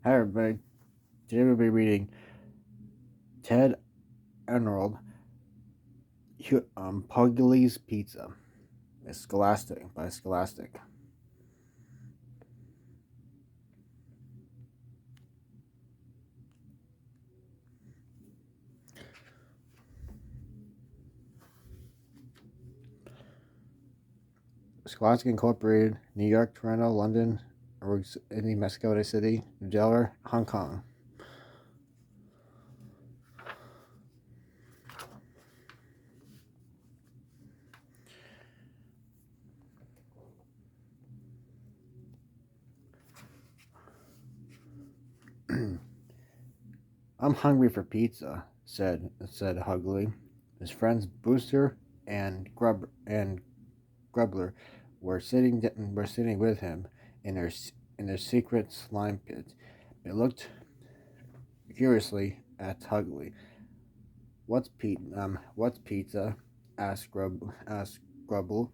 Hi everybody. Today we'll be reading Ted Arnold Pugley's Pizza. It's Scholastic by Scholastic. Scholastic Incorporated, New York, Toronto, London, Sydney, Mexico City, Delaware, Hong Kong. I'm hungry for pizza, said Hugley. His friends Booster and Grubbler were sitting with him in their secret slime pit. They looked curiously at Hugley. What's pizza? Asked Grubble.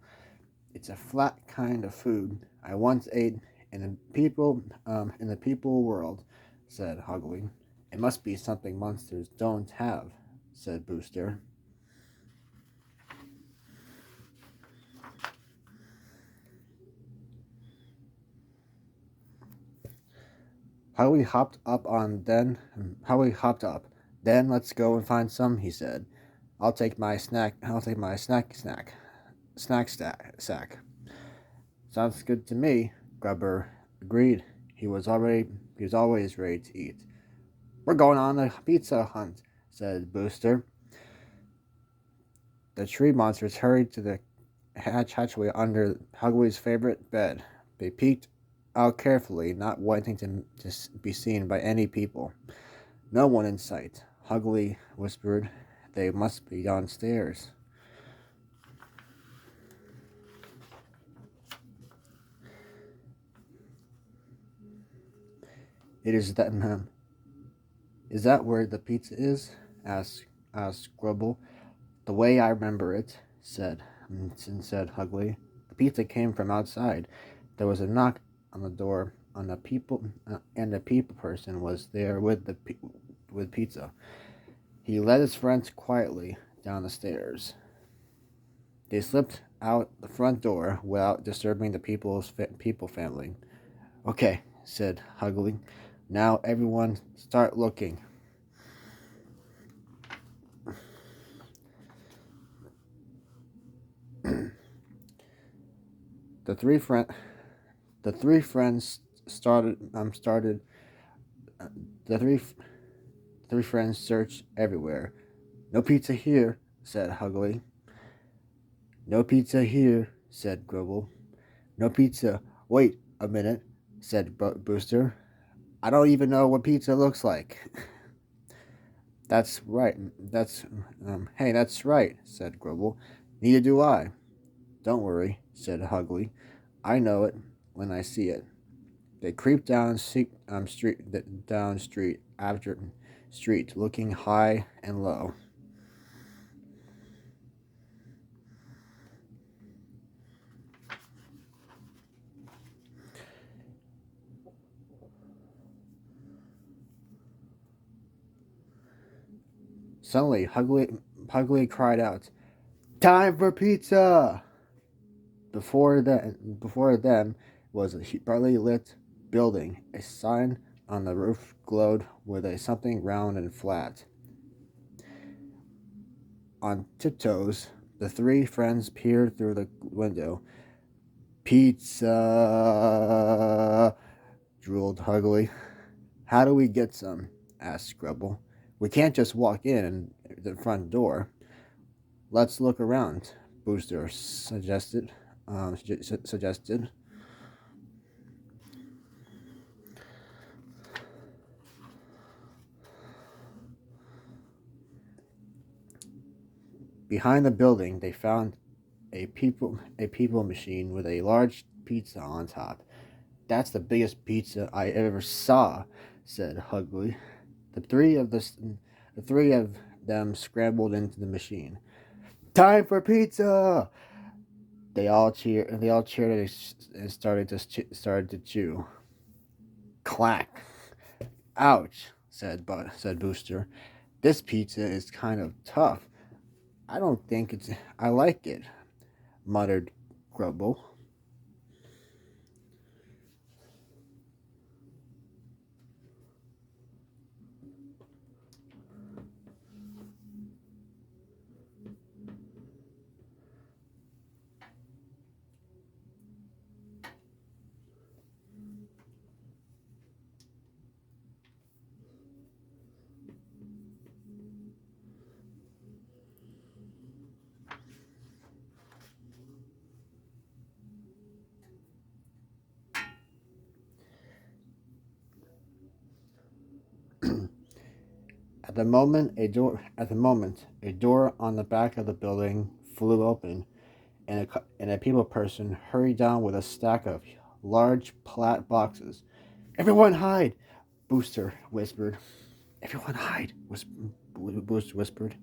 It's a flat kind of food I once ate in the people world, said Hugley. It must be something monsters don't have, said Booster. Hugley hopped up. Then let's go and find some, he said. I'll take my sack. Sounds good to me, Grubber agreed. He was always ready to eat. We're going on a pizza hunt, said Booster. The tree monsters hurried to the hatchway under Hugley's favorite bed. They peeked out carefully, not wanting to be seen by any people. No one in sight. Hugley whispered, they must be downstairs. It is that Is that where the pizza is? asked Grubble. The way I remember it, said Hugley. The pizza came from outside. There was a knock on the door, and the people person was there with pizza. He led his friends quietly down the stairs. They slipped out the front door without disturbing the people family. Okay, said Hugley. Now everyone start looking. The three friend the three friends started the three friends searched everywhere. No pizza here, said Hugley. No pizza here, said Grubble. No pizza. Wait a minute, said Booster. I don't even know what pizza looks like. That's right. That's right, said Grubble. Neither do I. Don't worry, said Hugley. I know it when I see it. They creeped down street after street, looking high and low. Suddenly, Hugley cried out, "Time for pizza!" Before them was a brightly lit building. A sign on the roof glowed with a something round and flat. On tiptoes, the three friends peered through the window. Pizza, drooled Hugley. How do we get some? Asked Grubble. We can't just walk in the front door. Let's look around, Booster suggested. Behind the building, they found a people machine with a large pizza on top. That's the biggest pizza I ever saw, said Hugley. The three of the, the three of them scrambled into the machine. Time for pizza! They all cheered and started to chew. Clack! Ouch, said Booster. This pizza is kind of tough. I don't think I like it, muttered Grubble. At the moment, a door on the back of the building flew open, and a people person hurried down with a stack of large plat boxes. Everyone hide! Booster whispered. Everyone hide! Booster whispered.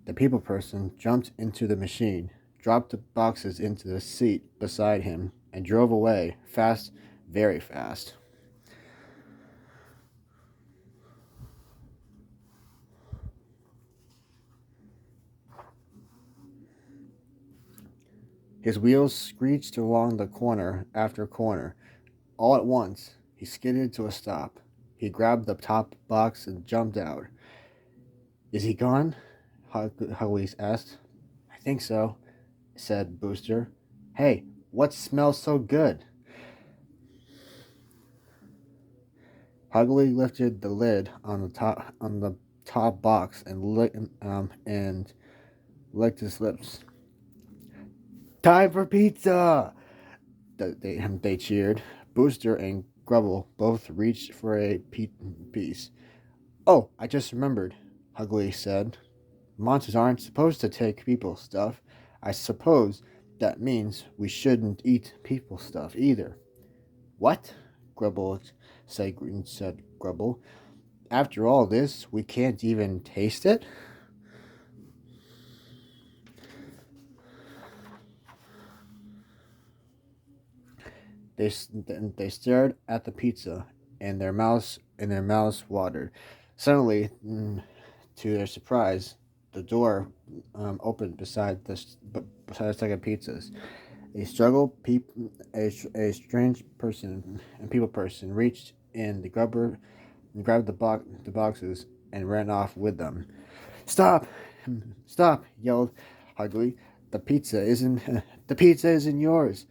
The people person jumped into the machine, dropped the boxes into the seat beside him, and drove away, fast, very fast. His wheels screeched along the corner after corner. All at once, he skidded to a stop. He grabbed the top box and jumped out. Is he gone? Hugley asked. I think so, said Booster. Hey, what smells so good? Hugley lifted the lid on the top box and licked his lips. Time for pizza! They cheered. Booster and Grubble both reached for a piece. Oh, I just remembered, Hugley said. Monsters aren't supposed to take people's stuff. I suppose that means we shouldn't eat people's stuff either. What? Grubble said Grubble. After all this, we can't even taste it? They stared at the pizza, and their mouths watered. Suddenly, to their surprise, the door opened beside the stack of pizzas. A a strange person and people person reached in the grubber and grabbed the boxes and ran off with them. Stop! Stop! Yelled Hugley. The pizza isn't yours.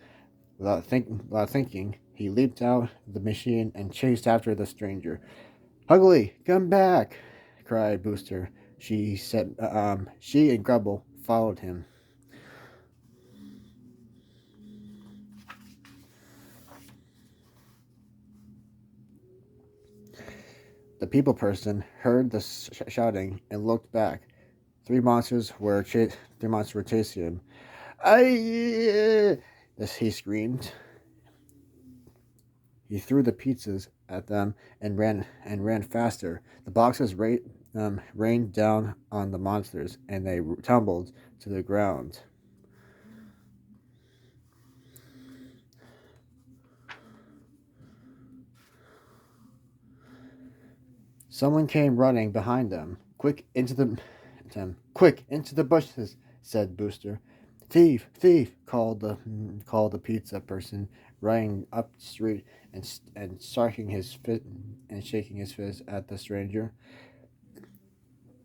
Without thinking, he leaped out of the machine and chased after the stranger. Hugley, come back! Cried Booster. She and Grubble followed him. The people person heard the shouting and looked back. Three monsters were chasing him. I! He screamed. He threw the pizzas at them and ran faster. The boxes rained down on the monsters, and they tumbled to the ground. Someone came running behind them. Quick into the bushes, said Booster. Thief, thief! Called the pizza person, running up the street and shaking his fist at the stranger.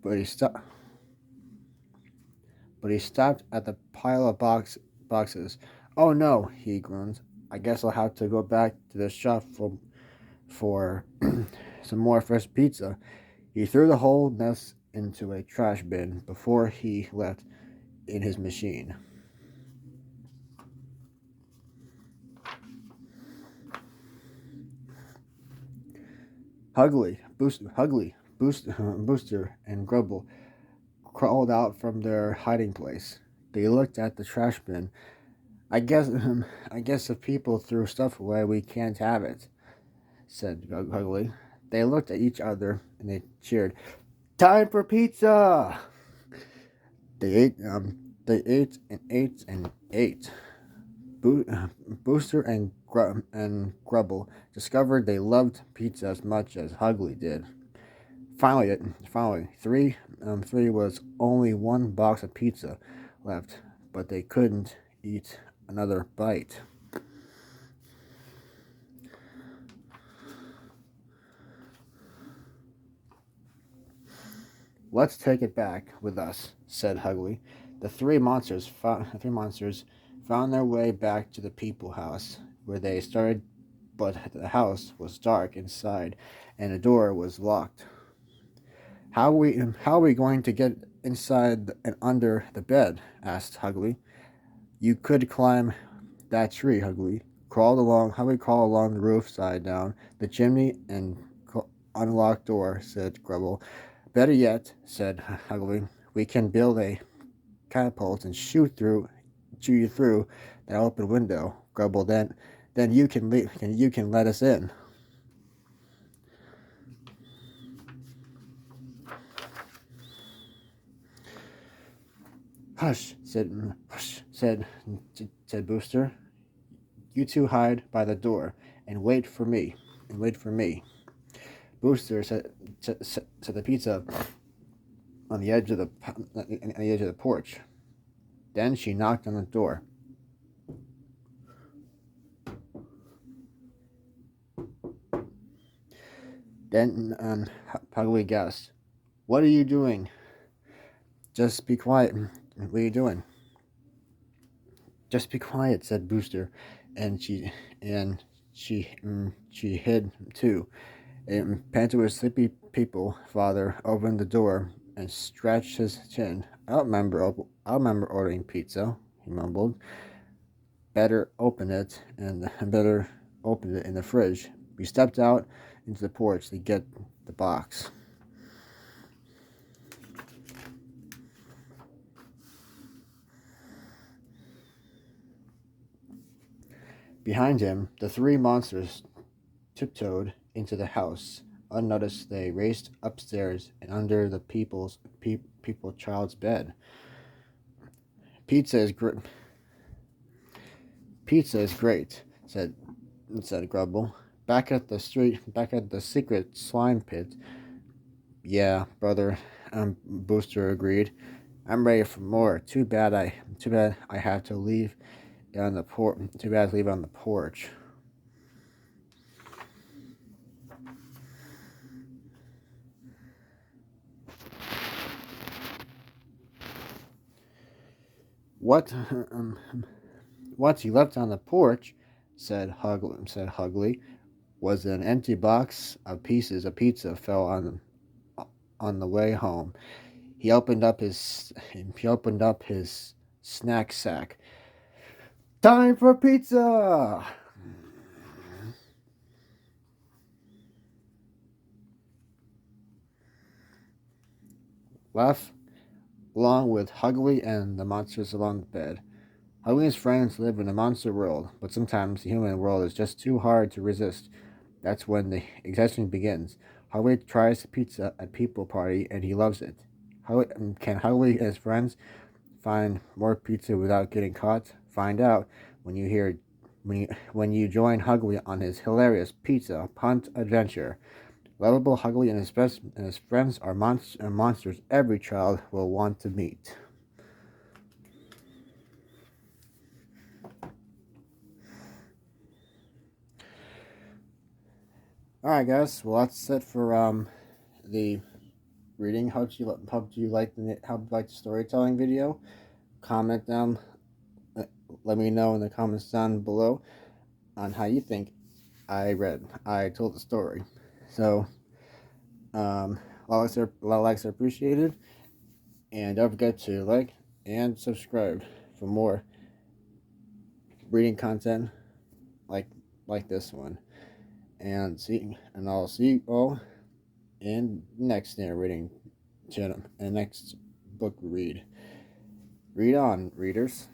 But he stopped. But he stopped at the pile of boxes. Oh no, he groaned. I guess I'll have to go back to the shop for some more fresh pizza. He threw the whole mess into a trash bin before he left in his machine. Booster, and Grubble crawled out from their hiding place. They looked at the trash bin. I guess if people threw stuff away, we can't have it, said Hugley. They looked at each other and they cheered. Time for pizza! They ate and ate and ate. Booster and and Grubble discovered they loved pizza as much as Hugly did. Finally, three was only one box of pizza left, but they couldn't eat another bite. Let's take it back with us, said Hugly. The three monsters found their way back to the people house, where they started, but the house was dark inside, and the door was locked. How are we going to get inside and under the bed? Asked Hugly. You could climb that tree, Hugly. Crawl along the roof side down the chimney and unlock door, said Grubble. Better yet, said Hugly, we can build a catapult and shoot you through that open window, Grubble. Then you can leave, and you can let us in. Hush, said Booster. You two hide by the door and wait for me. Booster set the pizza on the edge of the porch. Then she knocked on the door. Then Hugly gasped, "What are you doing?" "Just be quiet. What are you doing?" "Just be quiet," said Booster, and she hid too. Panto's sleepy people father opened the door and scratched his chin. I remember ordering pizza," he mumbled. Better open it in the fridge." We stepped out into the porch to get the box. Behind him, the three monsters tiptoed into the house. Unnoticed, they raced upstairs and under the people child's bed. Pizza is great, said Grubble. Back at the secret slime pit. Yeah, brother, Booster agreed. I'm ready for more. Too bad I have to leave on the porch. Too bad to leave on the porch. What? What he left on the porch, said Hugly, was an empty box of pieces of pizza fell on the way home. He opened up his snack sack. Time for pizza! Laugh along with Hugly and the monsters along the bed. Hugly's friends live in a monster world, but sometimes the human world is just too hard to resist. That's when the excitement begins. Hugly tries pizza at people party and he loves it. Can Hugly and his friends find more pizza without getting caught? Find out when you join Hugly on his hilarious pizza hunt adventure. Lovable Hugly and his friends are monsters every child will want to meet. All right, guys. Well, that's it for the reading. How do you like the storytelling video? Comment down. Let me know in the comments down below on how you think I told the story. So, a lot of likes are appreciated, and don't forget to like and subscribe for more reading content like this one. And I'll see you all in next narrating channel and next book read. Read on, readers.